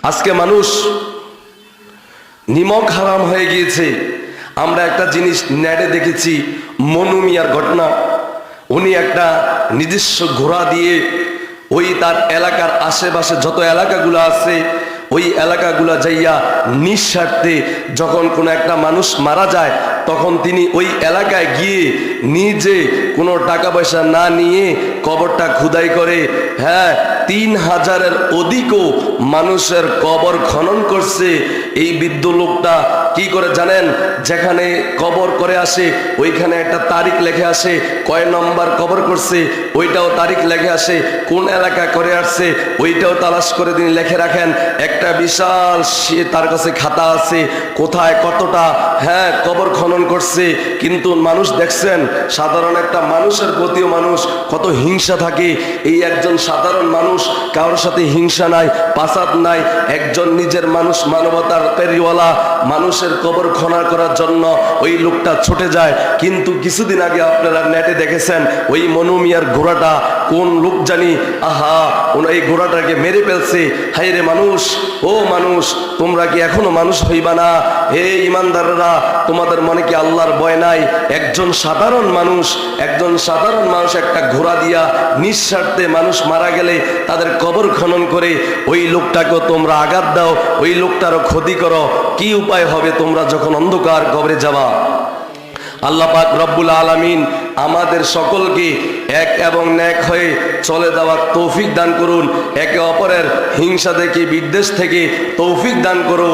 আজকে মানুষ নিমক হারাম হয়ে গিয়েছে। আমরা একটা জিনিস নেটে দেখেছি, মনু মিয়ার ঘটনা। উনি একটা নিজস্ব ঘোড়া দিয়ে ওই তার এলাকার আশেপাশে যত এলাকাগুলো আছে ওই এলাকাগুলো যাইয়া নিঃস্বার্থে যখন কোনো একটা মানুষ মারা যায় তখন তিনি ওই এলাকায় গিয়ে নিজে কোনো টাকা পয়সা না নিয়ে কবরটা খুদাই করে। হ্যাঁ, 3000-এর অধিকও মানুষের কবর খনন করছে। এই বৃদ্ধ লোকটা কি করে জানেন? যেখানে কবর করে আসে ওইখানে একটা তারিখ লেখে আসে, কয় নম্বর কবর করছে ওইটাও তারিখ লেখে আসে, কোন এলাকা করে আসছে ওইটাও তালাশ করে তিনি লেখে রাখেন। একটা বিশাল তার কাছে খাতা আছে, কোথায় কতটা হ্যাঁ কবর খনন করছে। কিন্তু মানুষ দেখছেন, সাধারণ একটা মানুষের প্রতিও মানুষ কত হিংসা থাকে। এই একজন সাধারণ মানুষ, কারোর সাথে হিংসা নাই, পাসাদ নাই, একজন নিজের মানুষ, মানবতার পেরিওয়ালা মানুষের কবর খনন করার জন্য ওই লোকটা ছুটে যায়। কিন্তু কিছুদিন আগে আপনারা নেটে দেখেছেন ওই মনু মিয়ার ঘোড়াটা কোন লোক জানি এই ঘোড়াটাকে মেরে ফেলছে। হাই রে মানুষ, ও মানুষ, তোমরা কি এখনো মানুষ হইবা না? হে ইমানদাররা, তোমাদের মনে কি আল্লাহর ভয় নাই? একজন সাধারণ মানুষ একটা ঘোড়া দিয়া নিঃস্বার্থে মানুষ মারা গেলে তাদের কবর খনন করে ওই লোকটাকেও তোমরা আঘাত দাও, ওই লোকটারও ক্ষতি করো। কি উপায় হবে তোমরা যখন অন্ধকার কবরে যাবা? আল্লাহ পাক রব্বুল আলামিন আমাদের সকলকে এক এবং ন্যাক হয়ে চলে যাওয়ার তৌফিক দান করুন। একে অপরের হিংসা থেকে, বিদ্বেষ থেকে তৌফিক দান করুন।